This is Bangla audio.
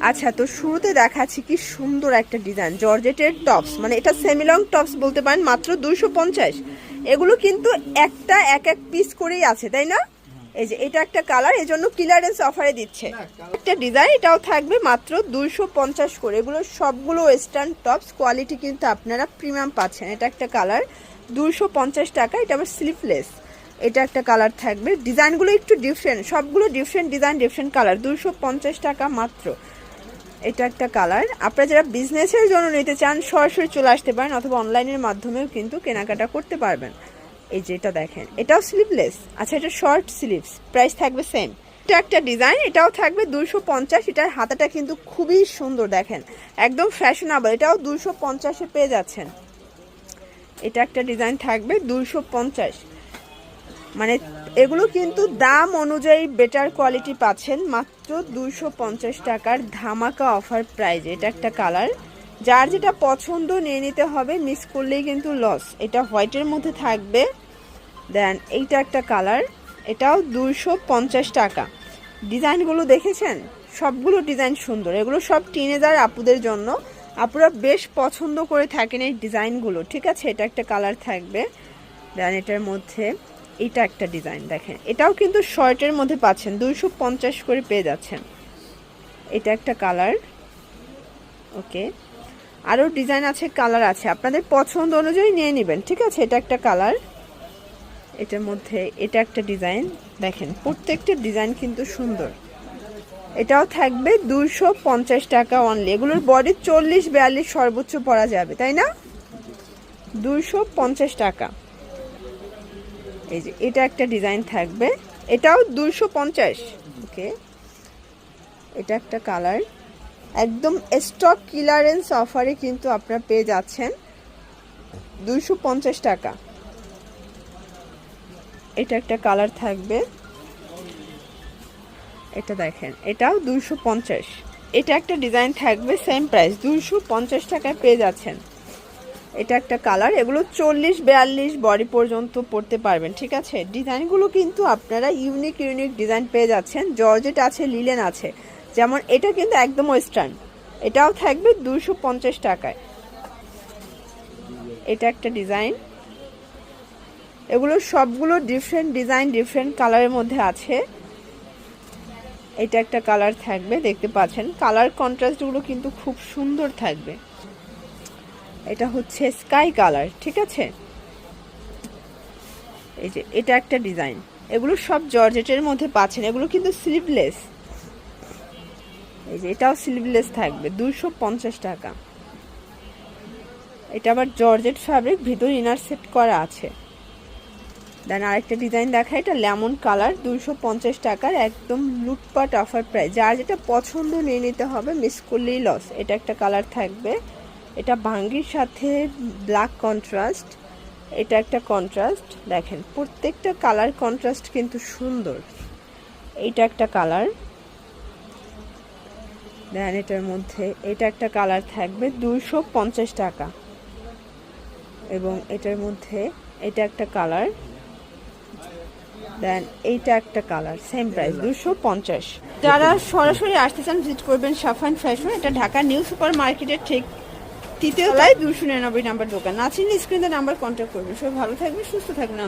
আচ্ছা, তো শুরুতে দেখাচ্ছি কি সুন্দর একটা ডিজাইন, জর্জেটের টপস, মানে এটা সেমি লং টপস বলতে পারেন, মাত্র 250। এগুলো কিন্তু একটা এক এক পিস করেই আছে, তাই না? এই যে এটা একটা কালার, এজন্য ক্লিয়ারেন্স অফারে দিচ্ছে একটা ডিজাইন, এটাও থাকবে মাত্র 250 করে। এগুলো সবগুলো ওয়েস্টার্ন টপস, কোয়ালিটি কিন্তু আপনারা প্রিমিয়াম পাচ্ছেন। এটা একটা কালার 250 টাকা, এটা আবার স্লিভলেস। এটা একটা কালার থাকবে, ডিজাইনগুলো একটু ডিফারেন্ট, সবগুলো ডিফারেন্ট ডিজাইন, ডিফারেন্ট কালার, 250 টাকা মাত্র। এটা একটা কালার। আপনারা যারা বিজনেসের জন্য নিতে চান সরাসরি চলে আসতে পারেন, অথবা অনলাইনের মাধ্যমেও কিন্তু কেনাকাটা করতে পারবেন। এই যে এটা দেখেন, এটাও স্লিভলেস। আচ্ছা, এটা শর্ট স্লিভস, প্রাইস থাকবে সেম। এটা একটা ডিজাইন, এটাও থাকবে 250। এটার হাতাটা কিন্তু খুবই সুন্দর, দেখেন একদম ফ্যাশনেবল। এটাও 250-এ পেয়ে যাচ্ছেন। এটা একটা ডিজাইন থাকবে 250, মানে এগুলো কিন্তু দাম অনুযায়ী বেটার কোয়ালিটি পাচ্ছেন মাত্র 250 টাকার ধামাকা অফার প্রাইজে। এটা একটা কালার, যার যেটা পছন্দ নিয়ে নিতে হবে, মিস করলেই কিন্তু লস। এটা হোয়াইটের মধ্যে থাকবে। দেন এইটা একটা কালার, এটাও 250 টাকা। ডিজাইনগুলো দেখেছেন, সবগুলো ডিজাইন সুন্দর। এগুলো সব টিনেজার আপুদের জন্য, আপুরা বেশ পছন্দ করে থাকেন এই ডিজাইনগুলো, ঠিক আছে? এটা একটা কালার থাকবে। দেন এটার মধ্যে এটা একটা ডিজাইন দেখেন, এটাও কিন্তু শর্টের মধ্যে পাচ্ছেন, 250 করে পেয়ে যাচ্ছেন। এটা একটা কালার। ওকে, আরও ডিজাইন আছে, কালার আছে, আপনাদের পছন্দ অনুযায়ী নিয়ে নেবেন, ঠিক আছে? এটা একটা কালার। এটার মধ্যে এটা একটা ডিজাইন দেখেন, প্রত্যেকটা ডিজাইন কিন্তু সুন্দর। এটাও থাকবে 250 টাকা অনলি। এগুলোর বডি 40-42 সর্বোচ্চ পরা যাবে, তাই না? 250 টাকা। এই যে এটা একটা ডিজাইন থাকবে, এটাও 250। ওকে, এটা একটা কালার, একদম স্টক ক্লিয়ারেন্স অফারে কিন্তু আপনারা পেয়ে যাচ্ছেন 250 টাকা। এটা একটা কালার থাকবে, এটা দেখেন, এটাও 250। এটা একটা ডিজাইন থাকবে, সেম প্রাইস 250 টাকায় পেয়ে যাচ্ছেন। এটা একটা কালার, এগুলো 40-42 বডি পর্যন্ত পরতে পারবেন, ঠিক আছে? ডিজাইনগুলো কিন্তু আপনারা ইউনিক ইউনিক ডিজাইন পেয়ে যাচ্ছেন। জর্জেট আছে, লিলেন আছে, যেমন এটা কিন্তু একদম ওয়েস্টার্ন, এটাও থাকবে 250 টাকায়। এটা একটা ডিজাইন, এগুলো সবগুলো ডিফারেন্ট ডিজাইন, ডিফারেন্ট কালারের মধ্যে আছে। এটা একটা কালার থাকবে, দেখতে পাচ্ছেন কালার কন্ট্রাস্টগুলো কিন্তু খুব সুন্দর থাকবে। এটা হচ্ছে স্কাই কালার, ঠিক আছে? এই যে এটা একটা ডিজাইন, এগুলো সব জর্জেটের মধ্যে পাচ্ছেন, এগুলো কিন্তু স্লিভলেস। এই যে এটাও স্লিভলেস থাকবে, 250 টাকা। এটা আবার জর্জেট ফ্যাব্রিক, ভিতর ইনার সেট করা আছে। দেন আরেকটা ডিজাইন দেখা, এটা লেমন কালার, 250 টাকার একদম লুটপাট অফার প্রাইস। যার যেটা পছন্দ নিয়ে নিতে হবে, মিস করলেই লস। এটা একটা কালার থাকবে, এটা ভাঙ্গির সাথে ব্ল্যাক কন্ট্রাস্ট। এটা একটা কন্ট্রাস্ট, দেখেন প্রত্যেকটা কালার কন্ট্রাস্ট কিন্তু সুন্দর। এইটা একটা কালার। দেন এটার মধ্যে এটা একটা কালার থাকবে, 250 টাকা। এবং এটার মধ্যে এটা একটা কালার। দেন এইটা একটা কালার, সেম প্রাইস 250। যারা সরাসরি আসতে চান ভিজিট করবেন সাফান ফ্যাশন। এটা ঢাকা নিউ সুপার মার্কেটের ঠিক তৃতীয় তলায় 299 নাম্বার দোকান। নাচিন স্ক্রিনে নাম্বার কন্ট্যাক্ট করবেন। সবাই ভালো থাকবে, সুস্থ থাকবেন।